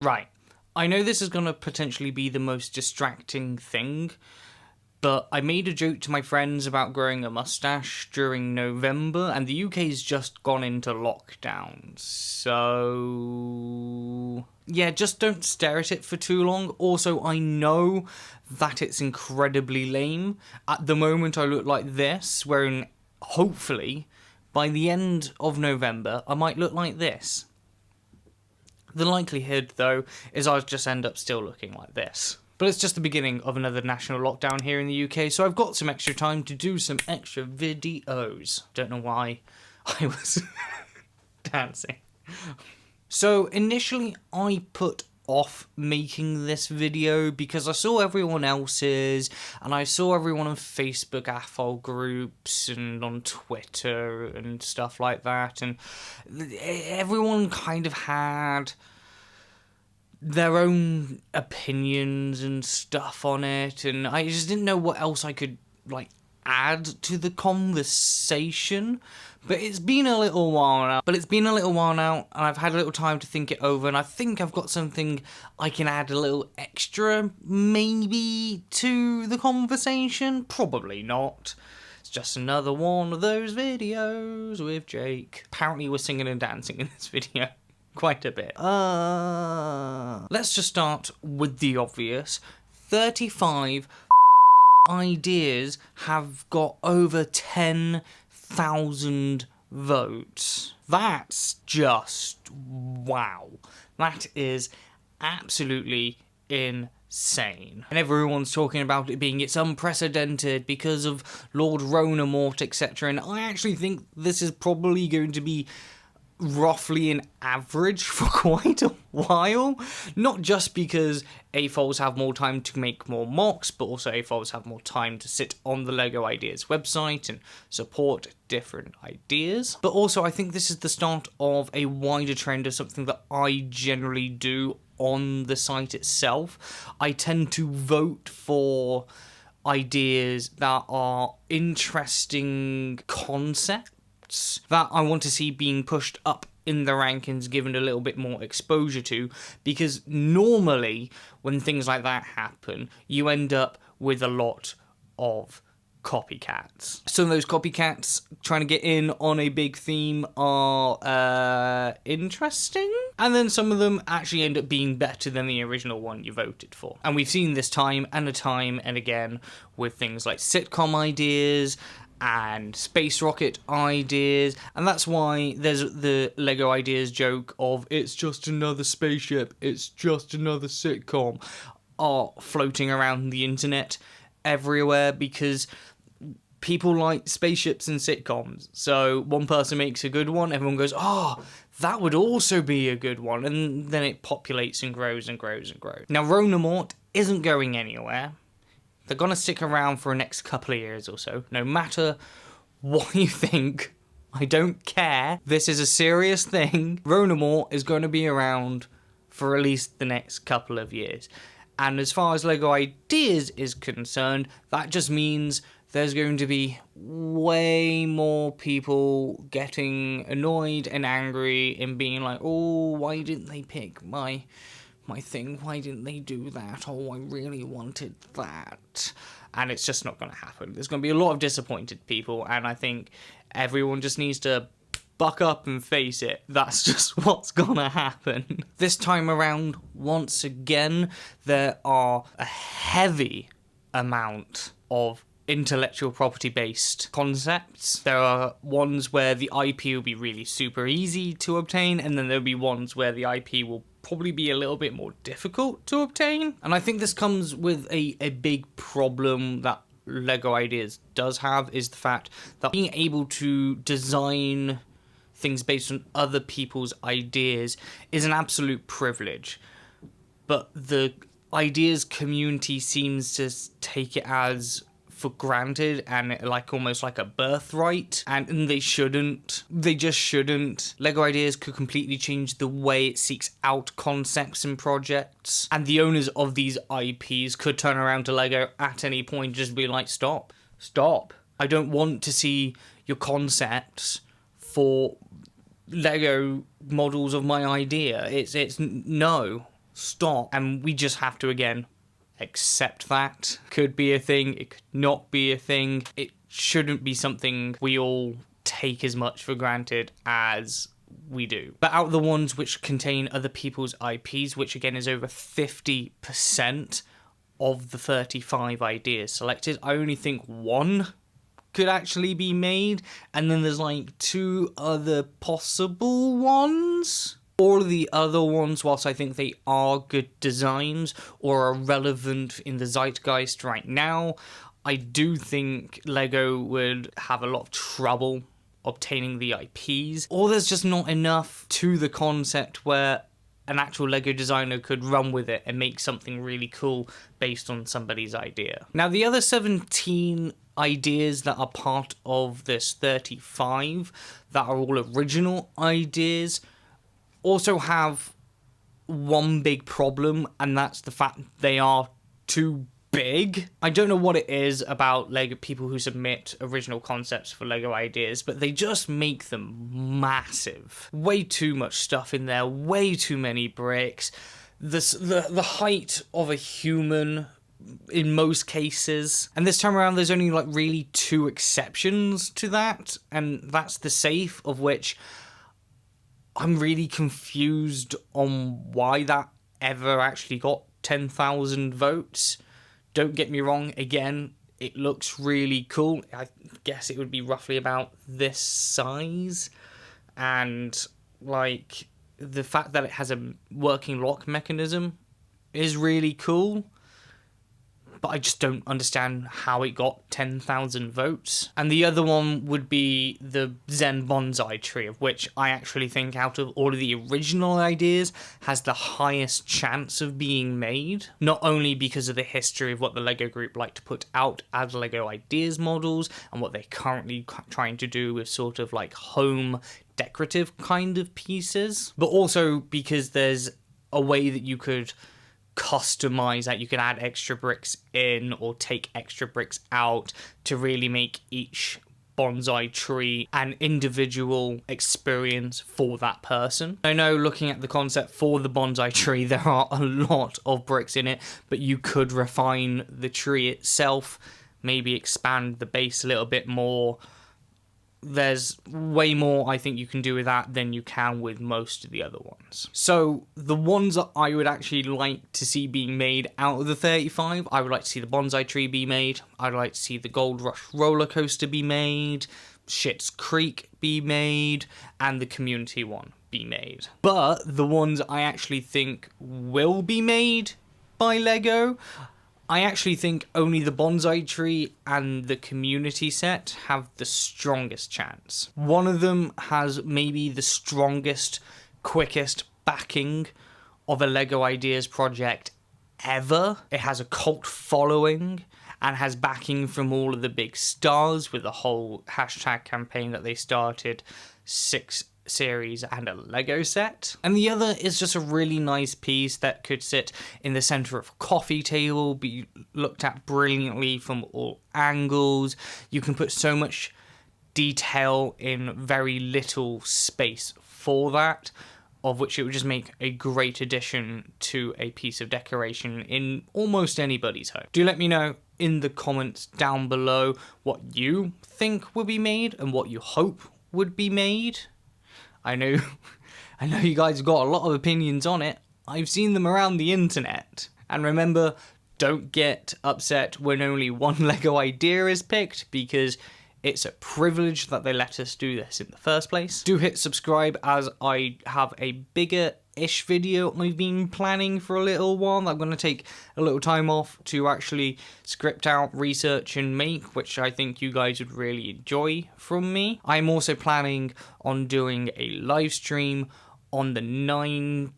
Right. I know this is going to potentially be the most distracting thing, but I made a joke to my friends about growing a mustache during November, and the UK's just gone into lockdown. So yeah, just don't stare at it for too long. Also, I know that it's incredibly lame. At the moment, I look like this, wherein hopefully by the end of November, I might look like this. The likelihood, though, is I'll just end up still looking like this. But it's just the beginning of another national lockdown here in the UK, so I've got some extra time to do some extra videos. Don't know why I was dancing. So initially I put off making this video because I saw everyone else's, and I saw everyone on Facebook AFOL groups and on Twitter and stuff like that, and everyone kind of had their own opinions and stuff on it, and I just didn't know what else I could add to the conversation. But it's been a little while now. And I've had a little time to think it over, and I think I've got something I can add a little extra, maybe, to the conversation. Probably not. It's just another one of those videos with Jake. Apparently we're singing and dancing in this video. Quite a bit. Let's just start with the obvious. 35 ideas have got over 10,000 votes. That's just wow. That is absolutely insane. And everyone's talking about it being it's unprecedented because of Lord Ronamort, etc. And I actually think this is probably going to be roughly an average for quite a while. Not just because AFOLs have more time to make more mocks, but also AFOLs have more time to sit on the LEGO Ideas website and support different ideas. But also I think this is the start of a wider trend of something that I generally do on the site itself. I tend to vote for ideas that are interesting concepts that I want to see being pushed up in the rankings, given a little bit more exposure to, because normally when things like that happen, you end up with a lot of copycats. Some of those copycats trying to get in on a big theme are interesting, and then some of them actually end up being better than the original one you voted for. And we've seen this time and again with things like sitcom ideas and space rocket ideas, and that's why there's the LEGO Ideas joke of it's just another spaceship, it's just another sitcom, are floating around the internet everywhere because people like spaceships and sitcoms. So one person makes a good one, everyone goes, oh, that would also be a good one, and then it populates and grows and grows and grows. Now Ronamort isn't going anywhere. They're going to stick around for the next couple of years or so. No matter what you think, I don't care. This is a serious thing. Ronamort is going to be around for at least the next couple of years. And as far as LEGO Ideas is concerned, that just means there's going to be way more people getting annoyed and angry and being like, oh, why didn't they pick my thing, why didn't they do that? Oh, I really wanted that. And it's just not going to happen. There's going to be a lot of disappointed people, and I think everyone just needs to buck up and face it. That's just what's going to happen. This time around, once again, there are a heavy amount of intellectual property based concepts. There are ones where the IP will be really super easy to obtain, and then there'll be ones where the IP will probably be a little bit more difficult to obtain. And I think this comes with a big problem that LEGO Ideas does have, is the fact that being able to design things based on other people's ideas is an absolute privilege. But the ideas community seems to take it as for granted and almost like a birthright, and they shouldn't. They just shouldn't. LEGO Ideas could completely change the way it seeks out concepts and projects, and the owners of these IPs could turn around to LEGO at any point and just be like, stop. I don't want to see your concepts for LEGO models of my idea. It's no. stop. And we just have to, again, accept that. Could be a thing, it could not be a thing. It shouldn't be something we all take as much for granted as we do. But out of the ones which contain other people's IPs, which again is over 50% of the 35 ideas selected, I only think one could actually be made, and then there's like 2 other possible ones. All of the other ones, whilst I think they are good designs or are relevant in the zeitgeist right now, I do think LEGO would have a lot of trouble obtaining the IPs, or there's just not enough to the concept where an actual LEGO designer could run with it and make something really cool based on somebody's idea. Now, the other 17 ideas that are part of this 35 that are all original ideas also have one big problem, and that's the fact they are too big. I don't know what it is about LEGO people who submit original concepts for LEGO ideas, but they just make them massive. Way too much stuff in there, way too many bricks. The height of a human in most cases. And this time around there's only like really 2 exceptions to that, and that's the safe, of which I'm really confused on why that ever actually got 10,000 votes. Don't get me wrong, again, it looks really cool. I guess it would be roughly about this size. And, like, the fact that it has a working lock mechanism is really cool. But I just don't understand how it got 10,000 votes. And the other one would be the Zen Bonsai Tree, of which I actually think out of all of the original ideas has the highest chance of being made. Not only because of the history of what the LEGO Group like to put out as LEGO Ideas models and what they're currently trying to do with sort of like home decorative kind of pieces, but also because there's a way that you could customize that. You can add extra bricks in or take extra bricks out to really make each bonsai tree an individual experience for that person. I know, looking at the concept for the bonsai tree, there are a lot of bricks in it, but you could refine the tree itself, maybe expand the base a little bit more. There's way more I think you can do with that than you can with most of the other ones. So the ones that I would actually like to see being made out of the 35, I would like to see the bonsai tree be made, I'd like to see the Gold Rush roller coaster be made, Schitt's Creek be made, and the community one be made. But the ones I actually think will be made by LEGO, I actually think only the bonsai tree and the community set have the strongest chance. One of them has maybe the strongest, quickest backing of a LEGO Ideas project ever. It has a cult following and has backing from all of the big stars with the whole hashtag campaign that they started, 6 series and a Lego set. And the other is just a really nice piece that could sit in the center of a coffee table, be looked at brilliantly from all angles. You can put so much detail in very little space for that, of which it would just make a great addition to a piece of decoration in almost anybody's home. Do let me know in the comments down below what you think will be made and what you hope would be made. I know you guys have got a lot of opinions on it. I've seen them around the internet. And remember, don't get upset when only one LEGO idea is picked, because it's a privilege that they let us do this in the first place. Do hit subscribe, as I have a bigger-ish video I've been planning for a little while. I'm going to take a little time off to actually script out, research and make, which I think you guys would really enjoy from me. I'm also planning on doing a live stream on the 19th.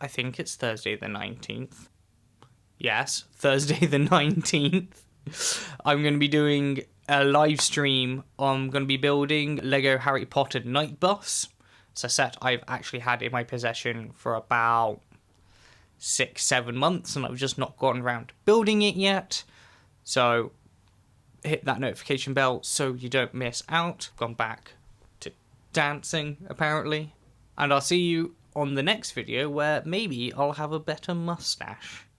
I think it's Thursday the 19th. Yes, Thursday the 19th. I'm going to be doing a live stream. I'm going to be building LEGO Harry Potter Night Bus. It's a set I've actually had in my possession for about 6-7 months, and I've just not gotten around to building it yet. So hit that notification bell so you don't miss out. Gone back to dancing, apparently. And I'll see you on the next video where maybe I'll have a better mustache.